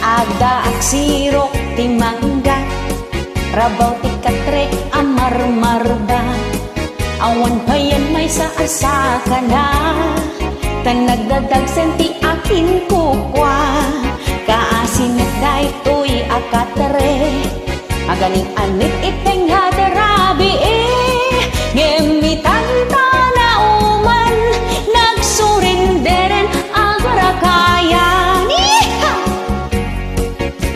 Agda aksirok ti mangga, rabaw ti katre amar-marda. Awan pa yan may sa ka na, tan nagdadagsen ti akin kukwa. Kaasin at daytoy akatre, aganing anit iteng hadarabi ngemitan na uman, nagsurinderen agrakayan.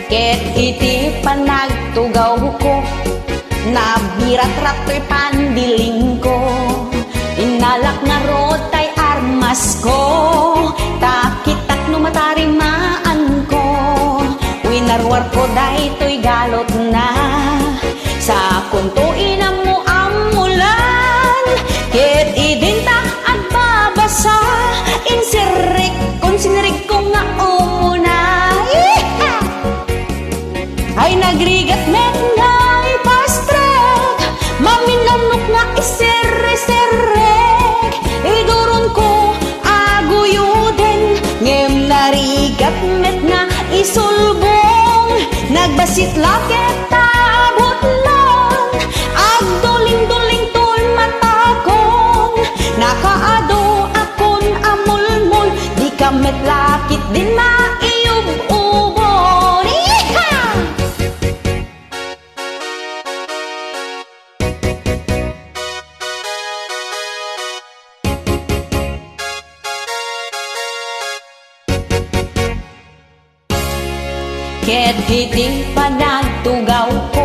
Ket iti panagtugaw ko, nabirat-rato'y pandiling ko. Inalak na rotay armas ko, takitak no matarimaan ko. Winarwar ko daytoy galot na, sa kunto inam mo amulan. Ket idinta at babasa, insirik kon sinirig ko nga umuna. Ay nagrigat met nga ipastrek, maminanok nga iserre-serrek. Iduron ko aguyuden, ngem narigat met nga isulbong. Nagbasit laket tabot lang, agduling-duling tol matakong. Nakaado akon amulmul, di ka met lakit din maiub-ubon. Ket hiti panagtugaw ko,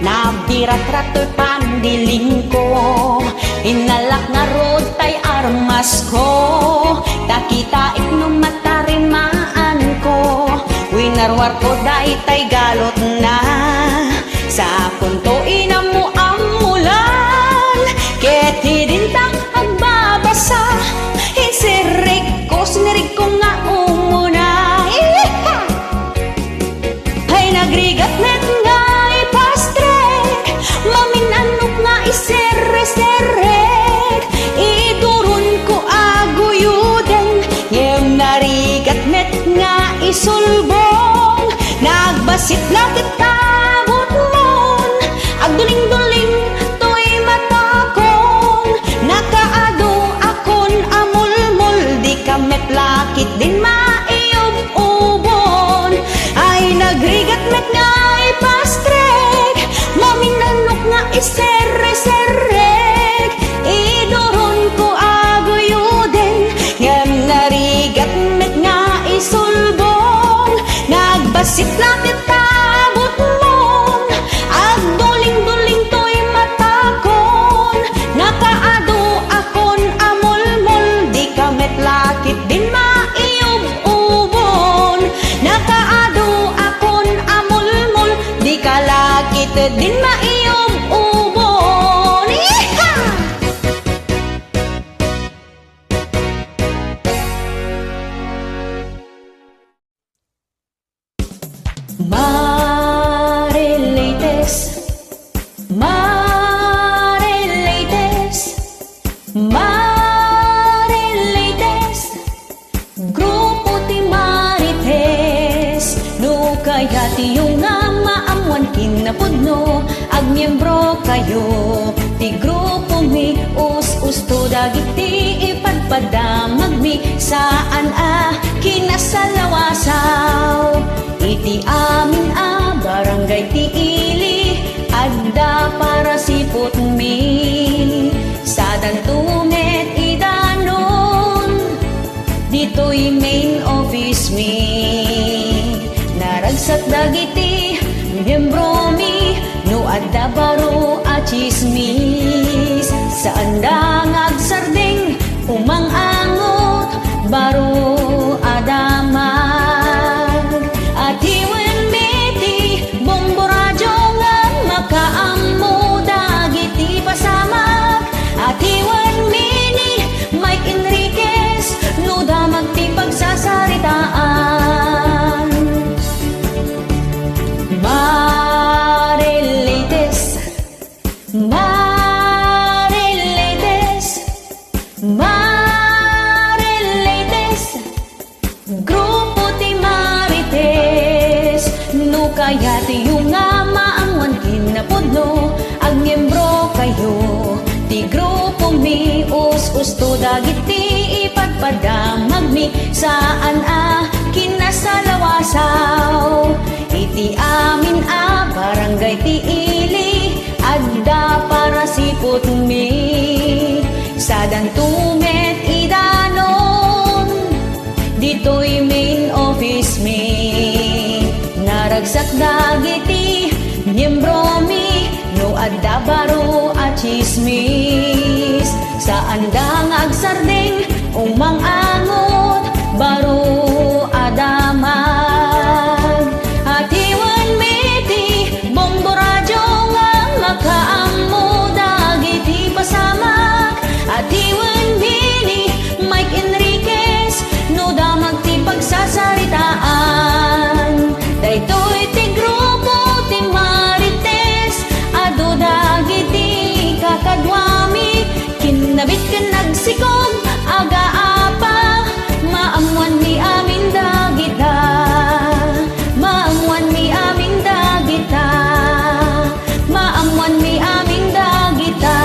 nabirat-rato'y pandiling ko. Inalak na rotay armas ko, takitaik no matarimaan ko. Winarwar ko daytay galot na, sa kunto inam mo amulan. Ket hidintang agbabasa, insirik ko sinirig ko nga umuna. Nagrigat net nga ipastrek, maminanok nga iserre-serrek. Idurun ko aguyuden, ngem narigat net nga isulbong. Nagbasit lakit tabot mon, agduling-duling to'y matakong. Nakaado akon amulmul, di ka met lakit din maiub-ubon. Ay nagrigat met nga ipastrek, maminanok nga iserre-serrek. Iduron ko aguyuden, ngem narigat met nga isulbong. Nagbasit lakit tabot mon, agduling-duling to'y matakon. Nakaado akon amulmul, di ka met lakit din maiub-ubon. Nakaado akon amulmul, di ka lakit din maiub-ubon. Marileites, Marileites, Marileites, grupo ti Marites. No kaya ti yung nga maamuan kinapudno, agmiyembro kayo ti grupo mi. Us-usto dagiti ipadpadamag mi, saan kinasalawasaw. Iti amin barangay ti ili, adda para sipot mi. Sa dantumet idanon, dito'y main office mi. Naragsat dagiti miyembro mi, no adda baro a chismis. Saan da ngagsardeng umang-angot, baro adamag. At hiwen miti bombo radyo nga makaammo dagiti pasamak. At hiwen mini Mike Enriquez, no damag ti pagsasaritaan. Marileites, Marileites, Kaya tiyo nga maamwan kinapudno, ag miyembro kayo ti grupo mi, us-usto dagiti ipagpadamag mi, saan kinasalawasaw. Iti amin barangay ti ili, adda para sipot mi, sa dantumet idanon, dito'y main office mi. Naragsak dagiti miyembro mi, no adda baro at chismis, saan dang agsardeng umang angot baro adamag. At iwan miti bombo radyo nga makaammo dagiti pasamak. At iwan bini Mike Enriquez no damag ti pagsasaritaan. Daytoy ti grupo ti Marites, ado dagiti kakadwami, kinabit ka nagsikog aga-apa, maamuan mi amin dagita, maamuan mi amin dagita, maamuan mi amin dagita.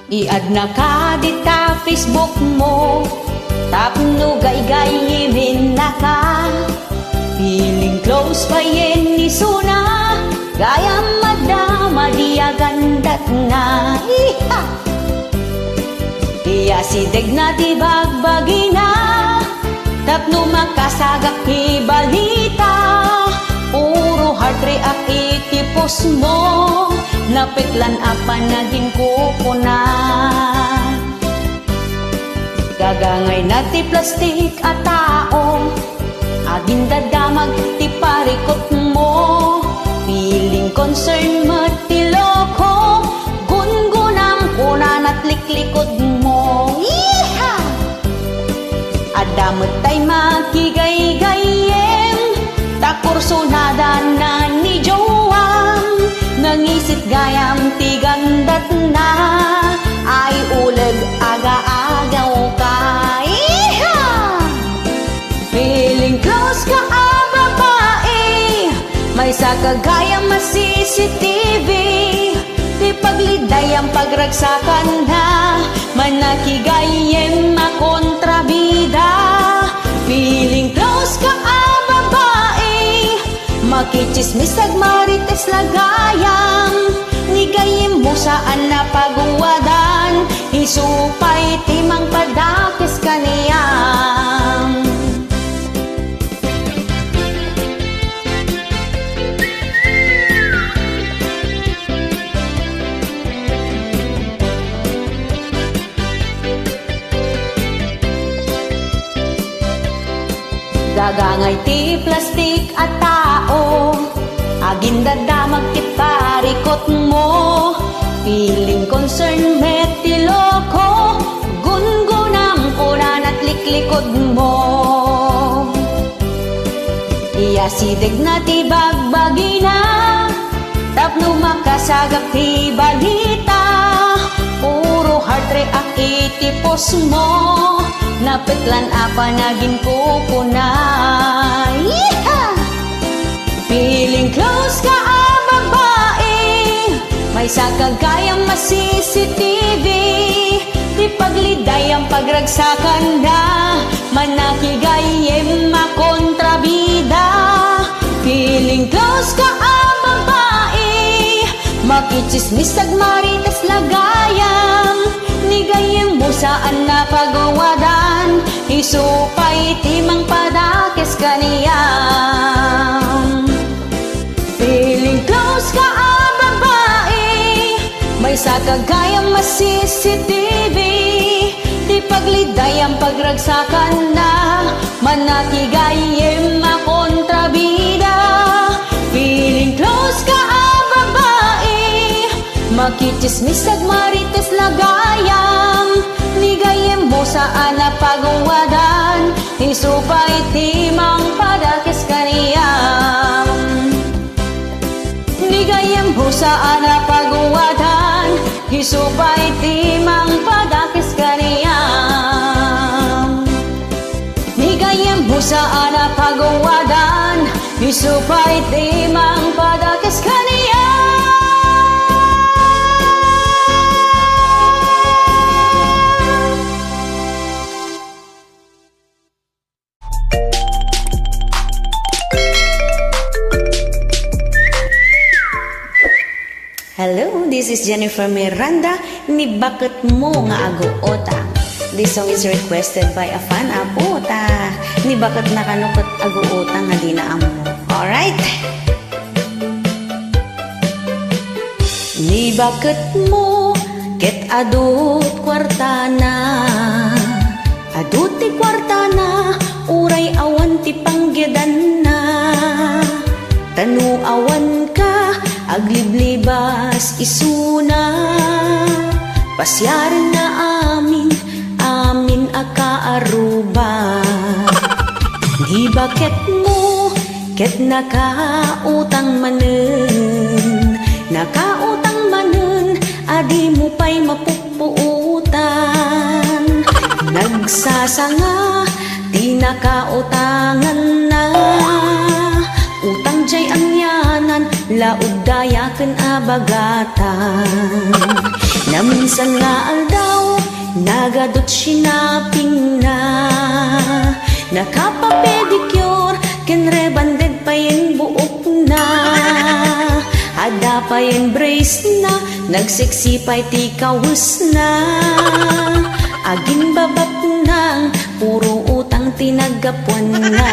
Iad na ka dita Facebook mo, tapno gay-gayimin na ka, feeling close pa yen ni Suna, gaya madama diya gandat na. Iha! Iya sideg na di bagbagina, tapno makasagak ti balita, puro heart react itipos mo, napitlan apa naging kupuna. Gagangay na ti plastik at tao, aging dadamag ti parikot mo, feeling concern mo ti loko, gungunam kunan at liklikod mo. Iha! Adamot tay makigay-gayem, takurso nada na ni Joam, nangisit gayam ti gandat na, ay uleg aga-agaw ka. Iha! Feeling close ka babae, may sakagayam mas CCTV, ti paglidayam pagragsakan na, manakigayem makontrabida. Feeling close ka babae, makichismis ag Marites lagayam, nigayim mo saan na paguwadan, isupay timang padakis kaniyam. Gagangay ti plastik at tao, aging dadamag ti parikot mo, feeling concern met ti loko, gungunam kunan at liklikod mo. Iya sideg na ti bagbagina, tapno makasagap ti balita, puro heart react itipos mo, napitlan apa naging kupuna. Yeeha! Feeling close ka babae, may sakagayang mas CCTV, ti paglidayang pagragsakan na, manakigayem makontrabida. Feeling close ka babae, makichismis ag Marites lagayam, nigayem mo saan na pagawadan, isupay timang padakes kaniyam. Feeling close ka babae, may sakagayang mas CCTV, ti paglidayang pagragsakan na, manakigayem makontrabida. Feeling close ka babae, makichismisag marites lagayam, ligayem mo saan na pagwadan, isupay timang padakis kaniyam. Ligayem mo saan na pagwadan, isupay timang padakis kaniyam. Ligayem mo saan na pagwadan, isupay timang padakis kaniyam. Hello, this is Jennifer Miranda, ni Bakit Mo Nga Aguota. This song is requested by a fan apota. Ni bakit nakanukot aguota nga di na amo. Alright? Ni bakit mo ket adut kwartana, adut ti kwartana, uray awan ti panggedan na. Tanu awan ka, agliblibas isuna, pasyaran na amin, amin akaaruba. Di bakit mo ket nakautang manen, nakautang manen, adi mo pa'y mapupuutan. Nagsasanga, di nakautangan na, utang jay angyanan, laod dayaken abagatan. Na minsan nga aldaw, nagadot sinaping na, nakapapedicure, ken rebanded pa yung buok na. Ada pa yung brace na, nagseksipay ti kawus na. Aging babap nang, puro utang tinagapuan na.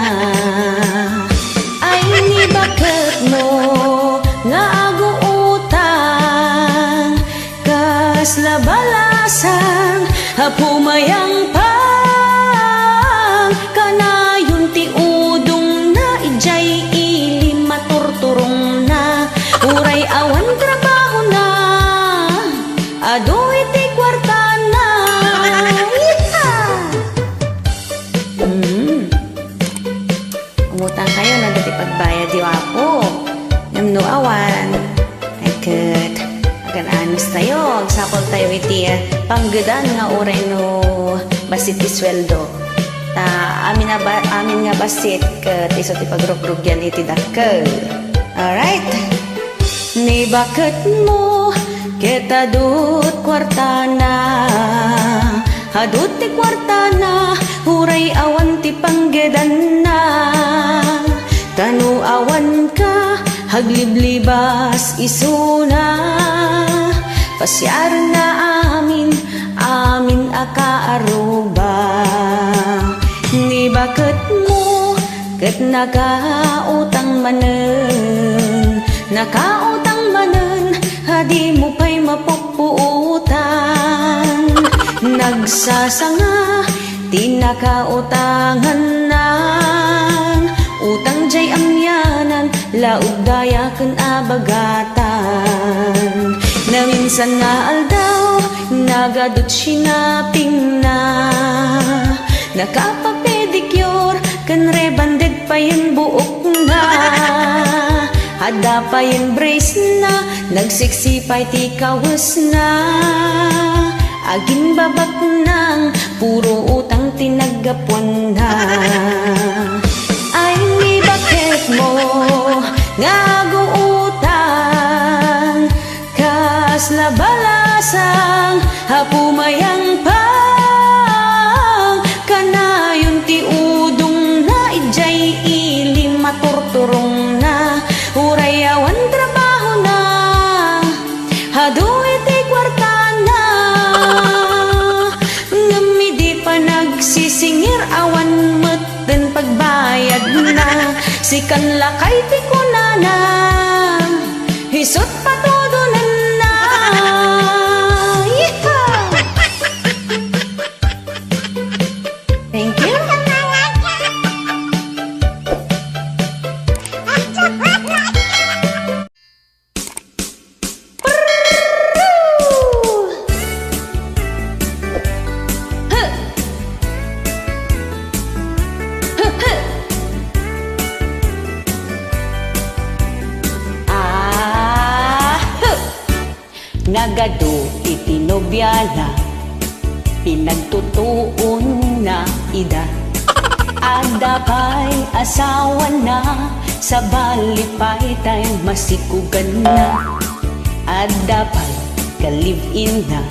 Ay ni bakit mo nga aguutang, kas labalasang hapumayang pang, kanayon ti udong na ijay ili maturturong na, uray awan trabaho na, adoy ti kwarta na. Umutang kayo na dati pagbayad di wapo. Namno awan. Ay kat. Agan anos tayo. Agsapol tayo iti panggedan nga uray no basit ti sweldo. Ta amin nga basit kat iso ti pagrogrugyan iti dakkel. Alright. Ni bakit mo kita dut kwartana, hadut ti kwartana, huray awan ti panggedan na. Tanu awan ka, hagliblibas isuna, pasyaran na amin, amin akaaruba. Ni bakit mo ket nakautang manen, nakautang manen, hadi mo pa'y mapupuutan. Nagsasanga, di nakautangan na, utang jay amyanan, laod dayaken abagatan. Na minsan nga aldaw, nagadot sinaping na, nakapapedicure, kan rebanded pa yung buok na. Ada pa yung brace na, nagsiksipay ti kawus na. Aging babak nang, puro utang tinagapuan na. Ay ni bakit mo nga aguutang, kas labalasang hapumayang pang, kanayon ti udong na ijay ili maturturong na, uray awan trabaho na, hadoy ti kwarta na. Ngami di pa nagsisingir, awan meten pagbayad na, sikan lakay ti kunana, hisot patudunan na. Yeehaw! Thank you. Nagado itinobyana, pinagtutuon na ida. Ada pa'y asawa na, sa balipay tayo masikugan na. Ada pa'y ka-live-in na,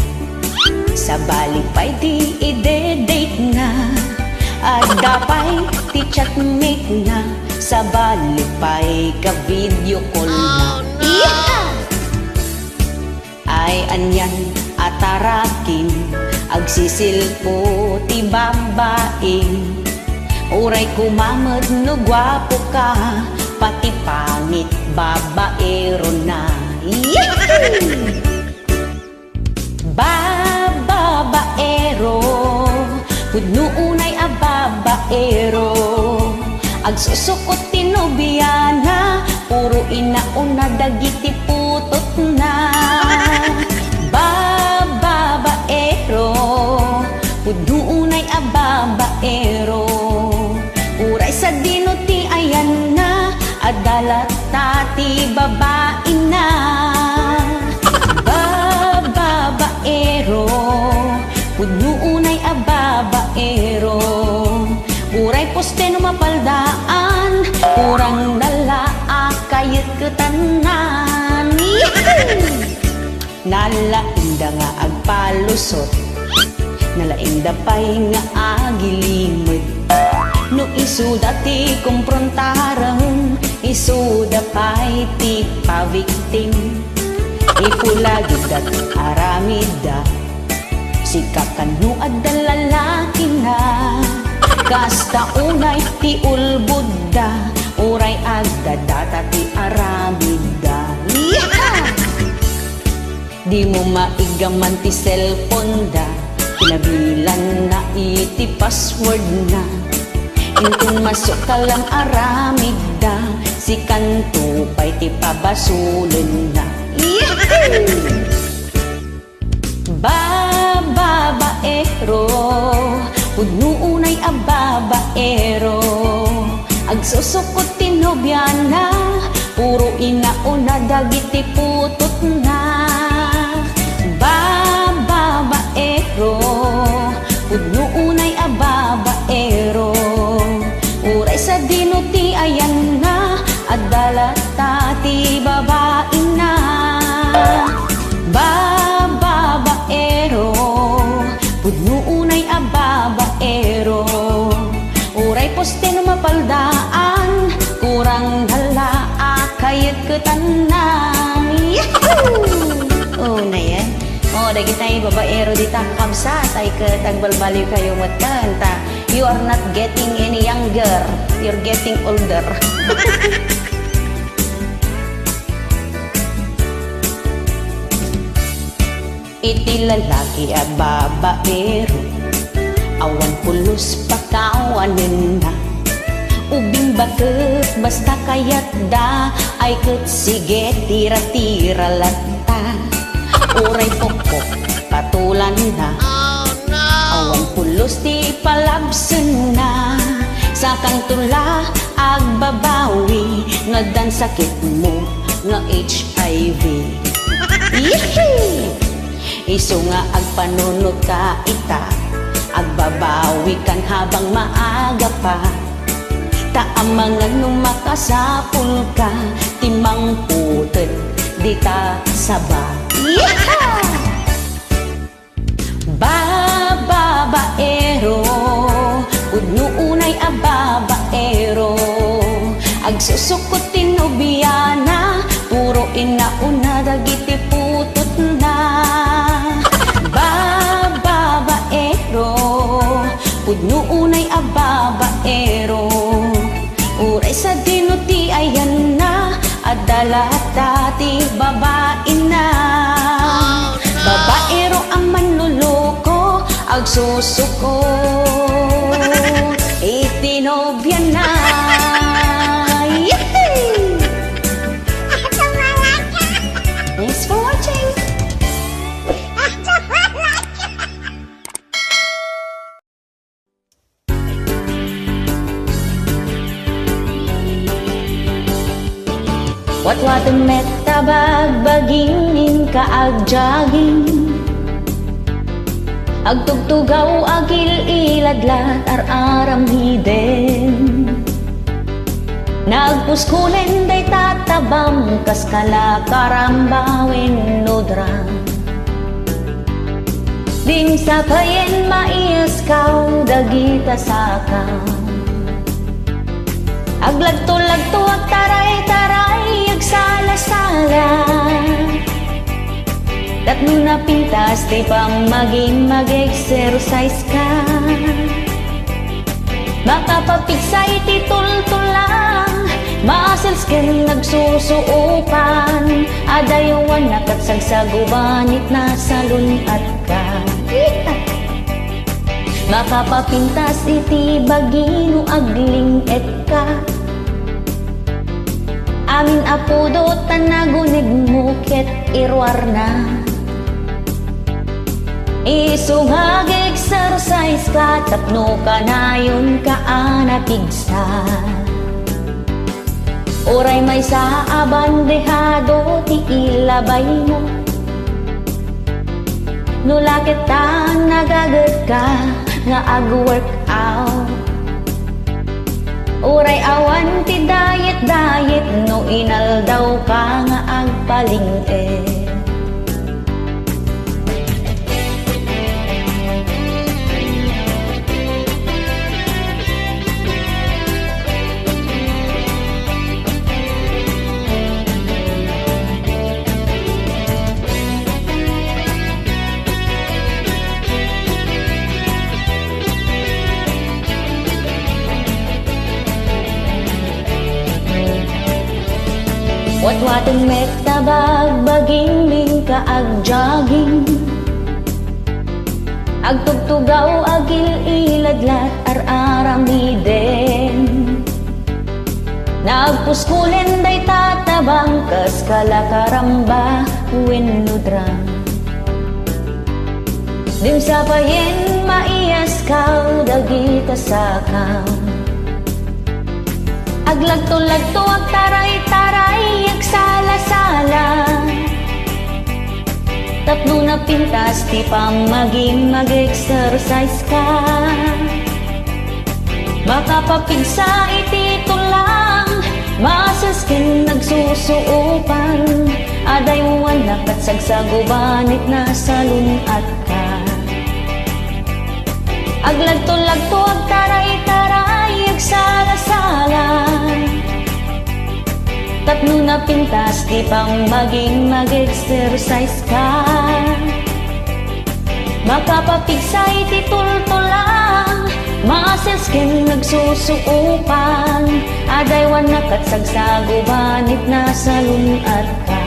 sa balipay di ide-date na. Ada pa'y ti chatmate na, sa balipay ka-video call na. Ay anyan atarakin, agsisilpo ti babaeng. Uray kumamad no gwapo ka, pati pangit babaero na. Babaero, pudno unay a babaero. Agsusukot ti nobyana, puro inauna dagiti putot na. Babaero, pudno unay a babaero. Uray sa dinuti ayan na, adalat tati babae na. Babaero, pudno unay a babaero. Uray poste no mapaldaan, kurang dala kayat ketanan. Nalainda nga agpalusot, nalainda pa'y nga agilimod. No isuda ti kumprontarang, isuda pa'y ti pa-victim. Ipulagid at aramida, sikakan no adda lalaki na. Kasta unay ti ulbudda, uray agda data ti aramida. Di mo maigaman ti cellphone da, pinabilan na iti password na. Intun masuk ka lang aramid da, si kanto pa'y ti pabasulan na. Babaero, pudno unay a babaero. Agsusukot ti nobyana, puro inauna dagiti putot na. Babaero, pudno unay a babaero. Uray sa dinuti ayan na, adala tati babae na. Babaero, pudno unay a babaero. Uray poste no mapaldaan, kurang hala kayat ketanan. Oh na yan. Oh, dagi tayo babaero di kamsa, tayo katagbalbaliw kayo matanta. You are not getting any younger, you're getting older. Iti lalaki at babaero, awan pulos pakawanin na. Ubing bakit basta kayat da, ay ket sige tira-tira lata. Uray pokpok patulan na, awan pulos ti palabsen na. Sa kang tula agbabawi, nga dan sakit mo nga HIV. Iso nga agpanunod ka ita, agbabawi kan habang maaga pa. Taamangan nung makasapul ka, timang putet di ta saba. Babaero, pudno unay a babaero. Agsusukot ti nobyana, puro inauna dagiti putot na. Babaero, pudno unay a babaero. Uray sa dinuti ayan na, adala tati babae na. Babaero ang manluloko, agsusukot itinobya na. Thanks for watching. Watwatan met tabag bagingin kaag jogging agtugtugaw agil iladlat ar-aram hiden nagpuskulen day tatabam kaskala karambawin nodra dim sa payen maiaskaw dagita sakaw aglagto-lagto ag taray-taray ag sala-sala tatlo na pintas di pang maging mag-exercise ka makapapigsay titul-tul lang muscles ken nagsusuupan adayawan nakatsagsagubanit na salunat ka makapapintas iti bagino agling et ka amin apudo tanagunig mo ket irwar na isungag exercise ka tapno ka na yun ka anapigsa oray may sa abandehado ti ilabay mo nulakit ta nagagat ka nga ag-workout oray awan ti diet no inaldaw ka nga agpaling watwatan met tabag bagingling kaag jogging agtugtugaw agil iladlat ar-aram hiden nagpuskulen day tatabang kaskala karamba wenudra dim sa payen maiaskaw dagita sakaw aglagto-lagto ag taray-taray ag sala-sala tapno na pintas ti pang maging mag-exercise ka makapapigsa iti tulang muscles ken nagsusuupan adaywan nakatsagsagubanit na salunat ka aglagto-lagto ag taray-taray ag sala-sala tatlo na pintas di pang maging mag-exercise ka makapapigsay ti tultulang muscles ken nagsusuupan adaywan nakatsagsagubanit na salunat ka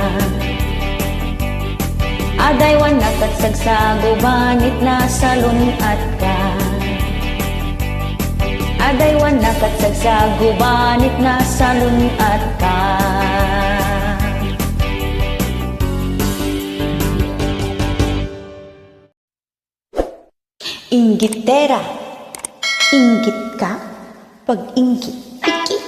adaywan nakatsagsagubanit na salunat ka adaywan nakatsagsagubanit na salunat ka Inggitera, inggit ka, pag-inggit, pikit.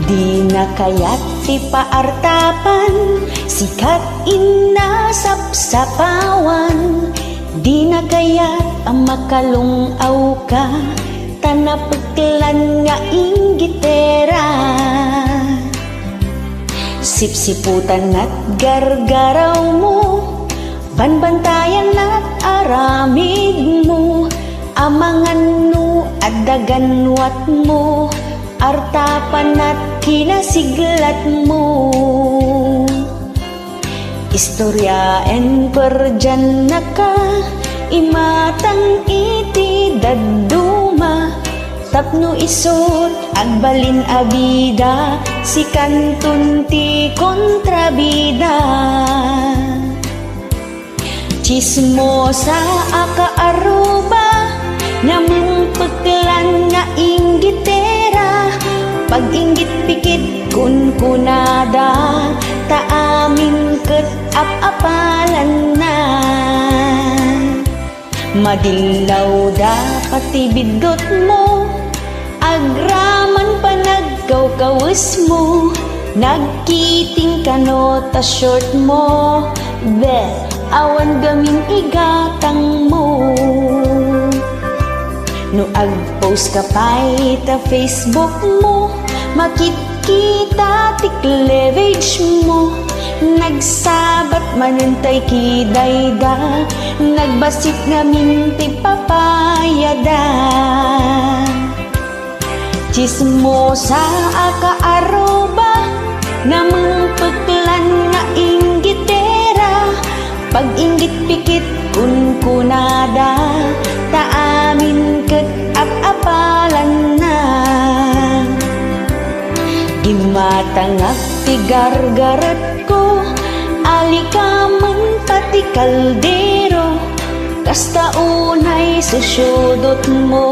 Di na kaya't ti paartapan, sikat inasapsapawan. Di na kaya't ang makalungaw ka, tanapaglan nga inggitera. Sipsiputan at gargaraw mo, banbantayan at aramid mo, amangan no at daganwat mo, artapan at kinasiglat mo. Istoryaen perjan na ka, imatang iti daduma, tapno isot agbalin abida, si kantun ti kontrabida. Chismosa akaaruba, namung paglan nga inggitera, pag-inggit pikit kun kunada, taamin ket ap-apalan na. Madilaw dapat ibidot mo, agraman pa nagkaw-kawis mo, nagkiting kanota short mo, awan gamin igatang mo. No ag-post ka pa'y ta Facebook mo, makikita ti cleavage mo, nagsabat manintay kidayda, nagbasit ngamin ti papayada. Chismosa aka-aroba, namang peklan nga inggitera, pag-inggit pikit kun-kunada, taamin ket ap-apalan na. Gimatangak ti gargaret ko, alikaman pati kaldero, kasta unay susyudot mo,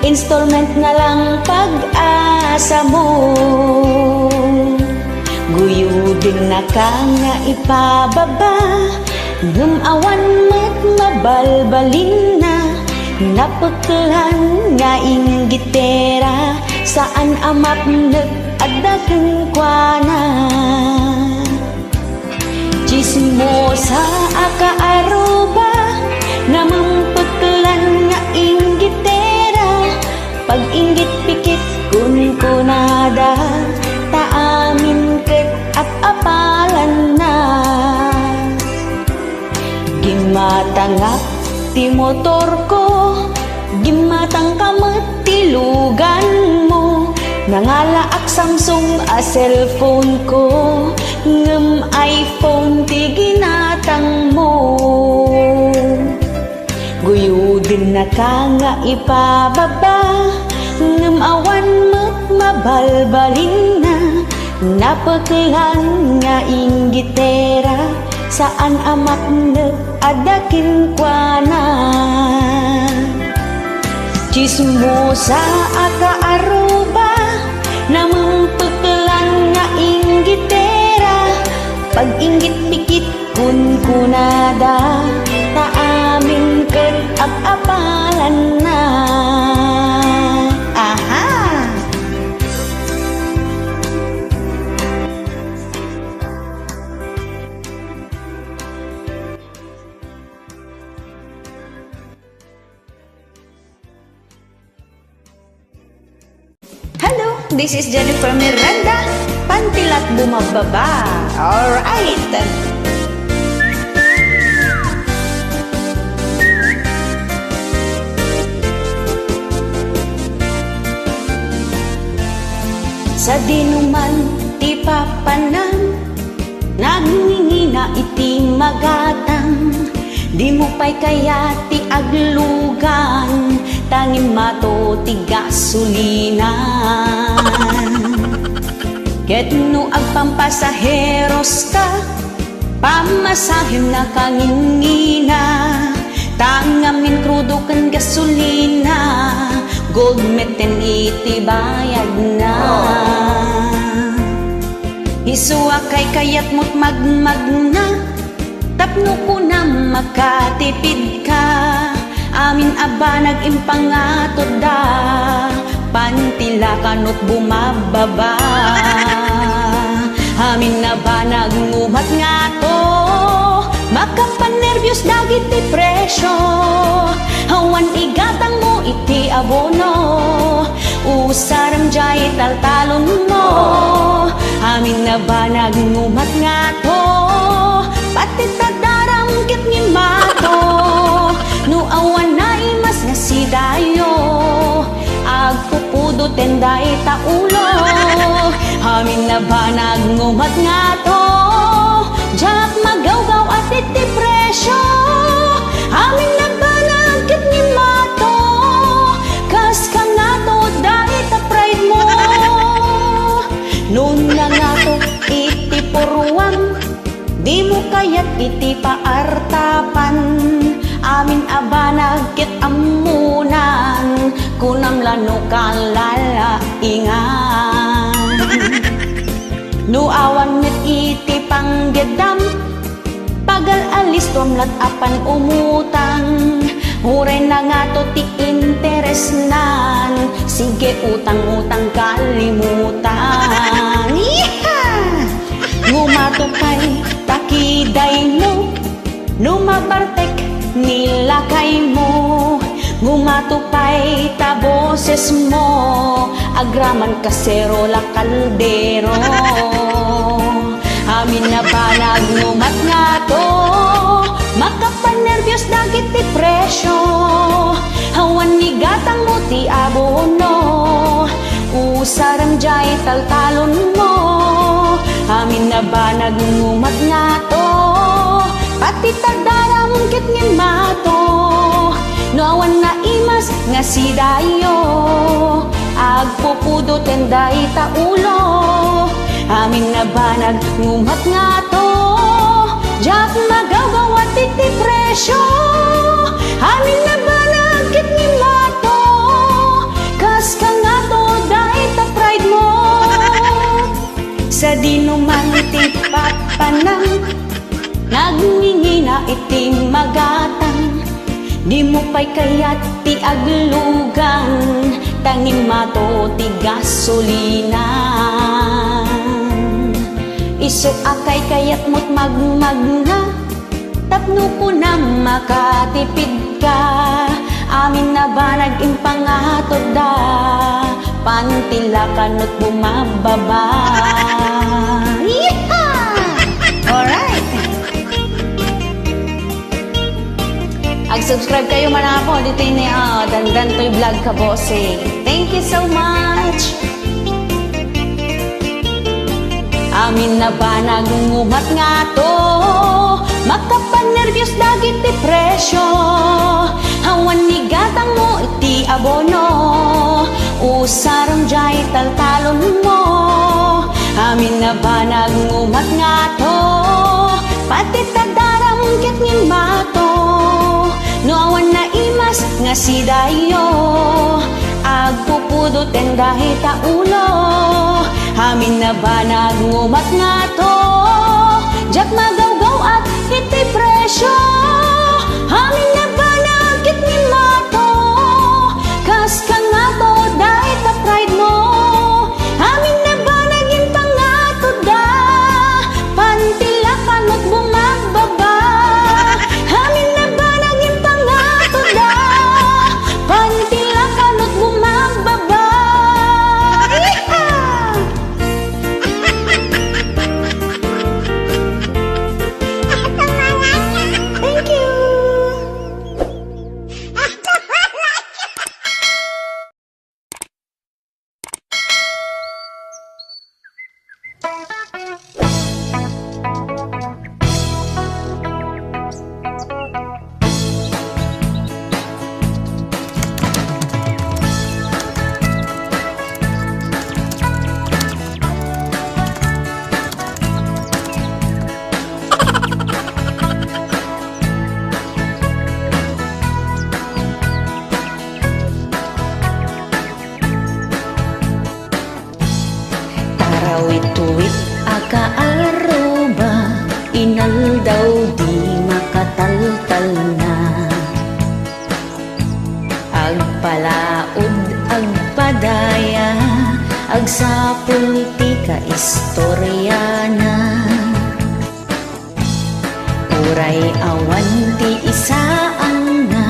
installment na lang pag-asa mo. Guyudin na ka nga ipababa, gumawan mat mabalbalin na, napeklan nga inggitera, saan amap nag-adagang kwa na. Chismosa aka-aroba, namang peklan nga inggitera, pag-inggit pikit kun-kunada, taamin ket ap-apalan na. Gimatangak ti motor ko, gimatang kamet ti lugan mo, nangalaak Samsung a cellphone ko, ngem iPhone ti ginatang mo. Guyudin na ka nga ipababa, ngem awan met mabalbalin na, napeklan nga inggitera, saan amak nag-adakin kwa na. Chismosa aka-aroba, namang peklan nga inggitera, pag-inggit pikit kun-kunada, taamin ket ap-apalan na. Aha! Hello, this is Jennifer Miranda, pantilat bumababa. Alright! Sa dinuman ti papanan, nagngingina iti magatang, di mo pa'y kaya ti aglugan, tangin mato ti gasulinan. Ket no agpampasaheros ka, pamasahem na kangingina, tangamin krudo ken gasolina, gold meten iti bayad na. Isuwa kay kayat mo't magmagna, tapno ko na makatipid ka, amin aba nag-impangatod da, pantila kanot bumababa. Amin na ba nagngumat nga to, makapanerbiyos dagiti presyo, hawan igatang mo iti abono, usaram jay taltalon mo. Amin na ba nagngumat nga to, pati tadaram kit ni mato, no awan na imas nga si dayo, agpupudo tenday taulo. Amin na ba nagngumat nga to, jak magawgaw at iti presyo, amin na ba nagkit ni mato, kas ka nga to dahil ta pride mo. Noon na nga to iti puruan, di mo kaya't iti paartapan, amin aba nagkit amunan, kunam lano kalalaingan. No awan met iti panggedam, pagal alis tuamlat apan umutang, Uray na nga to ti interes nan, sige utang-utang kalimutan. Yeeha! Ngumatupay takiday mo, lumabartek nilakay mo. Ngumatupay ta boses mo, agraman kaserola kaldero. Amin na banag ngumat nga to, makapanervyos dagit ti presyo. Hawan ni gatang mo ti abono, usaram jay taltalon mo. Amin na banag ngumat nga to, pati tagdaram kit ngin mato. No awan na imas nga si dayo, agpupudo tenday ta ulo. Amin na banag ngumat nga to, jak magawawat iti presyo. Amin na banag kit ngin mato, kas ka nga to dahi ta pride mo. Sa dinuman ti papanang, nagngingina iti magatang. Di mo pa'y kayat ti aglugan, tanging mato ti gasolinan. Iso akay kayat mo't magmagna, tapno ko na makatipid ka. Amin na ba nag-impangatod da, pantilakan mo't bumababa. Yeehaw! Alright! Ag-subscribe kayo man ako dito ni Dandan Toy Vlog ka bossing. Thank you so much. Amin na ba nagungumat nga to, makapanervyos dagit ti presyo. Hawan ni gatang mo iti abono, usaram jay taltalon mo. Amin na ba nagungumat nga to, pati tadaram kit ngin mato. No awan na imas nga si dayo, agpupudo tendahi ta ulo. Amin na ba nagungumat nga to, jak magawgaw at iti presyo. Amin na ba nagkit ngin mato, kas ka nga to dahi ta pride mo. Amin na ba naging pangato da, pantilakan mo't bumagbaba. Amin na ba naging pangato da, pantilakan mo't bumagbaba. Yeehaw! Thank you! Tarawit-tuwit akaaruba, inal daw di makataltal na. Agpalaod, agpadaya, agsapul ti kaistorya na. Uray awan ti isaan na,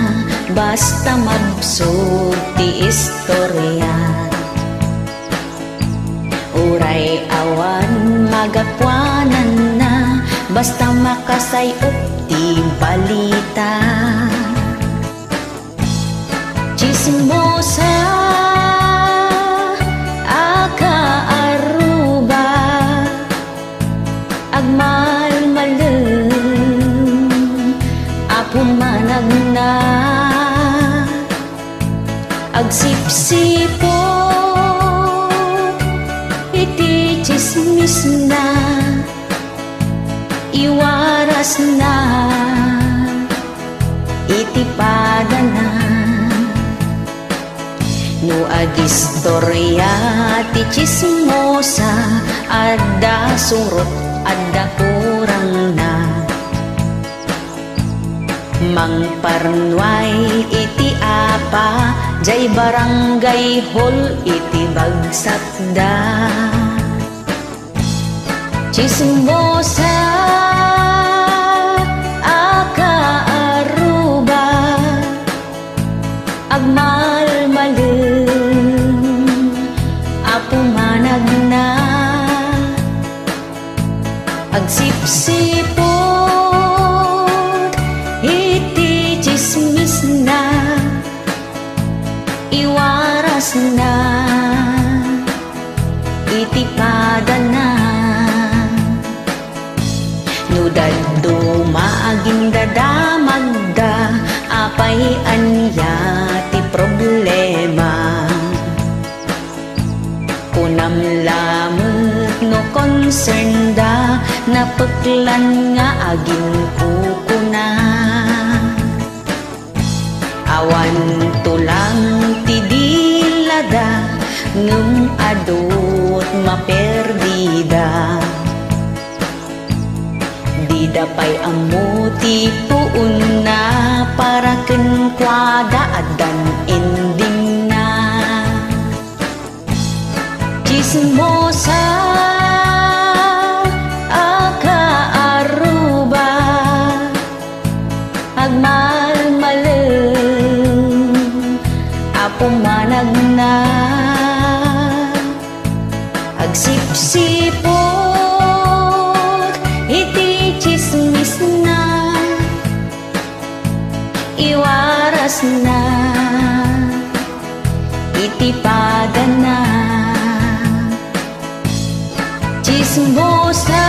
basta mabsog ti istorya. Uray awan magakwanan na, basta makasayop ti balita. Chismosa akaaruba, agmalmalem apumanag na. Agsipsipo iti chismis na, iwaras na iti padana. No agistorya ti chismosa, adda surot adda kurang na. Mangparnuay iti apa, jay barangay hall iti bagsakda. Chismosa akaaruba, agmalmalem apumanag na, agsipsipot iti chismis na, iwaras na iti padana. Nudaddo maaging dadamagda, apay anya ti problema. Kunam lamut no concern da, napeklan nga aging kukuna. Awan tulang ti dilada, ngem adot maperdida. Didapay amuti puun na, para kenkwada adan ending na. Chismosa akaaruba, agmalmalem apumanag na, agsipsipot iti chismis na, iwaras na iti padana. Chismosa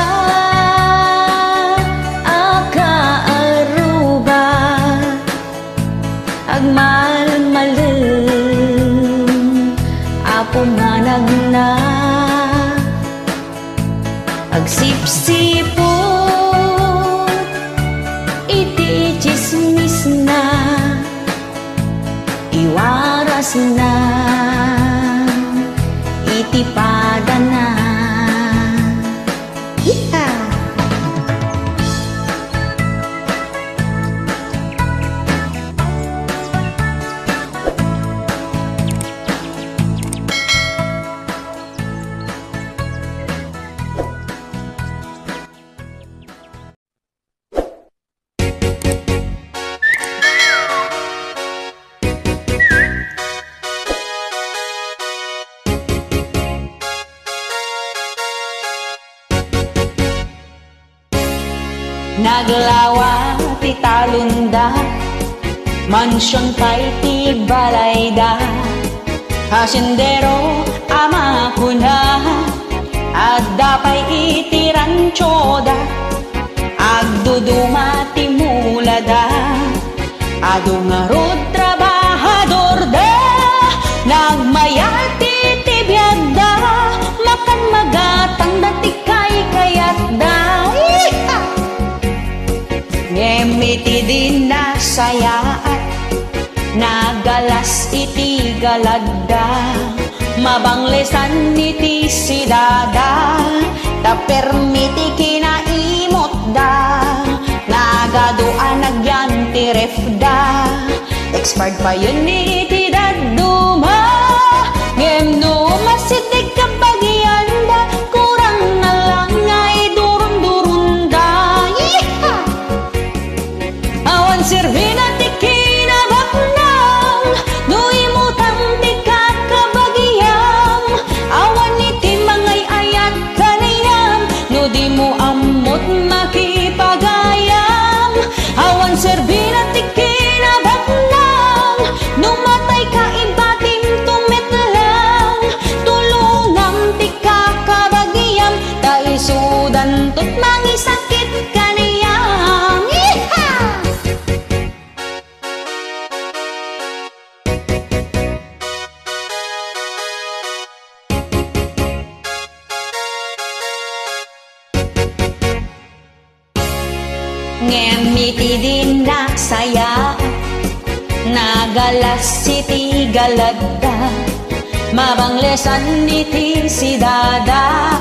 akaaruba, agmalmalem apumanag na, agsipsipot iti chismis na, iwaras na iti padana. Naglawa ti talunda, mansyon pa'y ti balayda. Hasindero ama ko na, at dapay iti ranchoda. Agduduma ti mulada, adungarod trabahador da. Nagmayat iti biyagda, makan magatang dati kay kayat da. Ngemiti din na sayaat, nagalas iti galadda. Mabanglesan iti sidada, tapermiti kinaimot da. Nagaduan nagyan ti refda, expired pa yun iti daduma. Ngemno masitig kabagyan da, kurang na lang ngay durun-durun da. Awan servina ti kinabaknang, no imutang ti kakabagyam. Awan iti mangay ayat kanayam, no di mo amot makipagayam. Awan servina ti kinabaknang, no matay ka ibatim tumitlang. Tulungang ti kakabagyam, ta isudan tot mangisakit kanayam. Ngemiti din na saya, nagalas iti galadda. Mabanglesan iti sidada,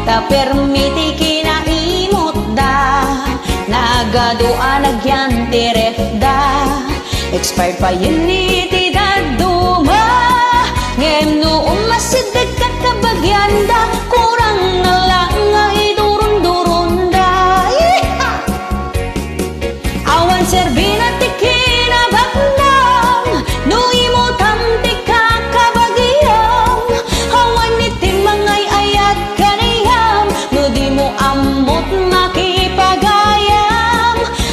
tapermiti kinaimot da. Nagadoa nagyan ti refda, expired pa yun iti daduma. Ngem no umasidag kat kabagyanda, kurang na lang nga idurun-durunda. Awan serbina ti kinabaknang, no imutam ti kakabagiyam. Awan iti mangay ayat kaniyam, no di mo amot makipagayam.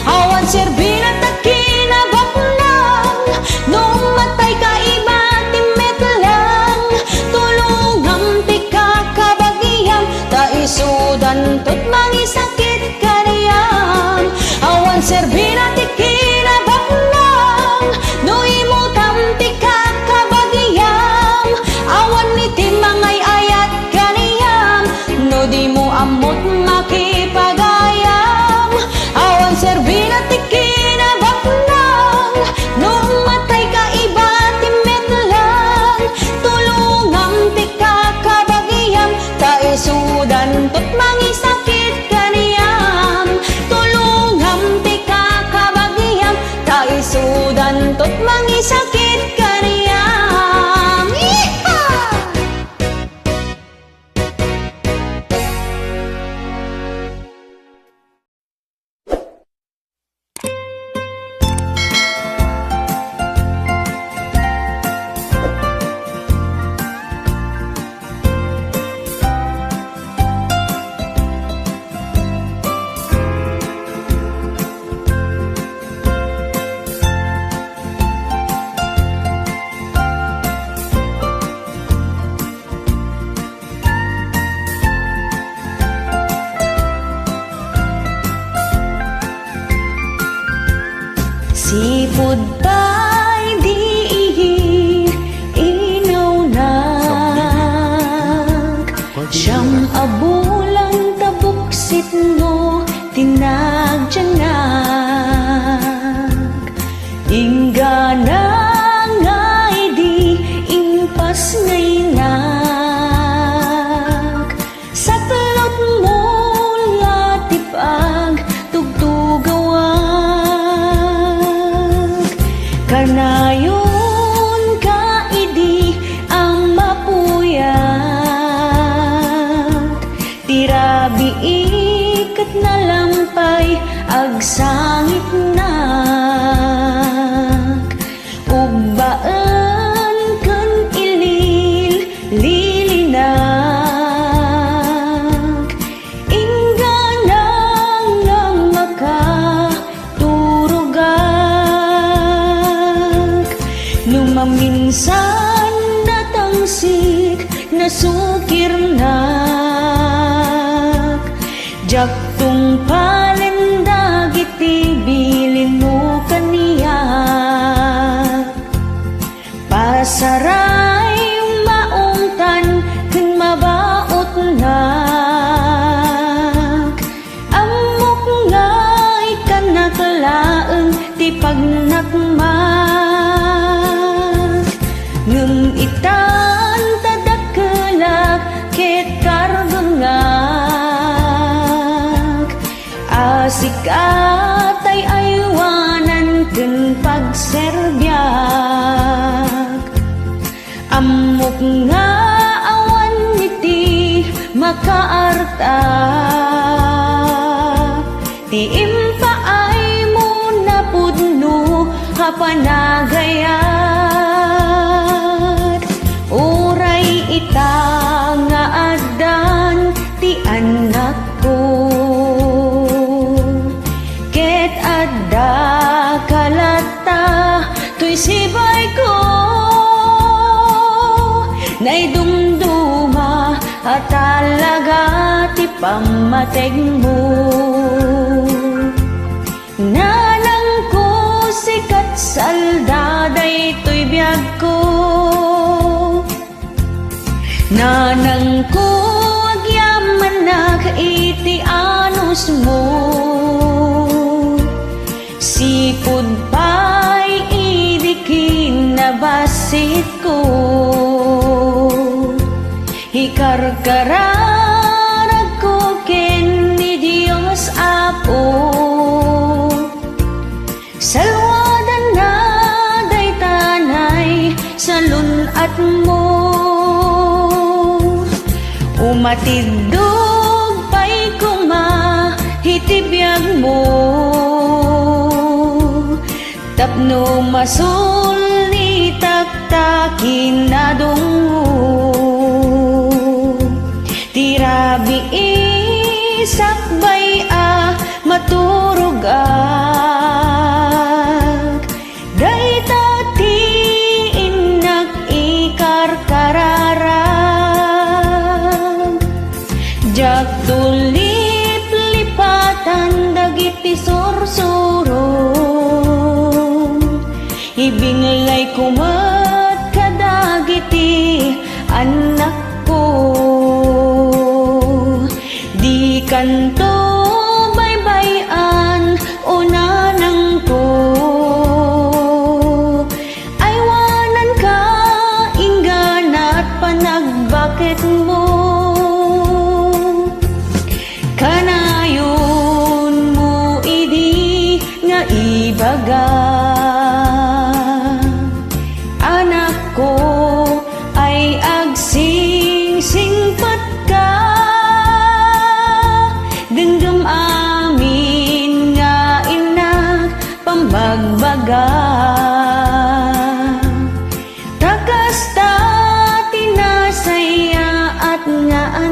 Awan serbina ti kinabaknang, no matay ka iba ti metlang. Tulungam ti kakabagiyam, ta isudan tot mangisakit kaniyam. Awan serbina ti kinabaknang, no imutam ti kakabagiyam. Awan iti mangay ayat kaniyam, no di mo amot makipagayam. Awan serbina ti kinabaknang, no matay ka iba ti metlang. Tulungam ti kakabagiyam, ta isudan tot mangisakit kaniyam. Tulungam ti kakabagiyam, ta isudan tot mangisakit kaniyam. Yeehaw! Sipud pa'y di inaunag, siyam abulang tabuksit mo tinagtiyanag. Ingana ngay di impas ngayinag, sa kalot mo latipag tugtugawag. Kanayon ka idi ang mapuyat, tirabi ikat na lampay agsangit nak. Ugbaan kan ilil lilinag, ingganang nang makaturugag. Numaminsan natangsik na sukirnak, jaktong palendag iti bilin mo kaniya. Pasaray maungtan ken mabaot nak, amok ngay kanakalaeng ti pagnakmak. Ngem itan tadakelak ket karbengak, asik atay aywanan ken pagserbiak. Amok nga awan iti makaarta, ti impaay mo napudno kapanagayat. Uray ita nga adan ti anak ko, ket adda kalata to'y sibay ko. Naidumduma at talaga ti pamateg mo. Nanang ko sikat saldaday to'y biyag ko, nanang ko agyaman na kaiti anus mo. Sipud pa'y idikin na basit ko, ikarkararag ko ken ni Diyos Apo. mo. Umatidog pa'y kumahitibiyag mo, tapno masuli taktakin na dungo. Tirabi isakbay maturugag, dayta tiin ikarkararag. Jak tulip lipatan dagiti sursurong, ibinglay kumat kadagiti anak ko. Di kanto baybayan unanang ko, aywanan ka ingganat panagbakit mo. Kanayon mo idi nga ibaga, anak ko ay agsingsingpat ka. Denggam amin nga inak pambagbaga, takas ta tinasaya at nga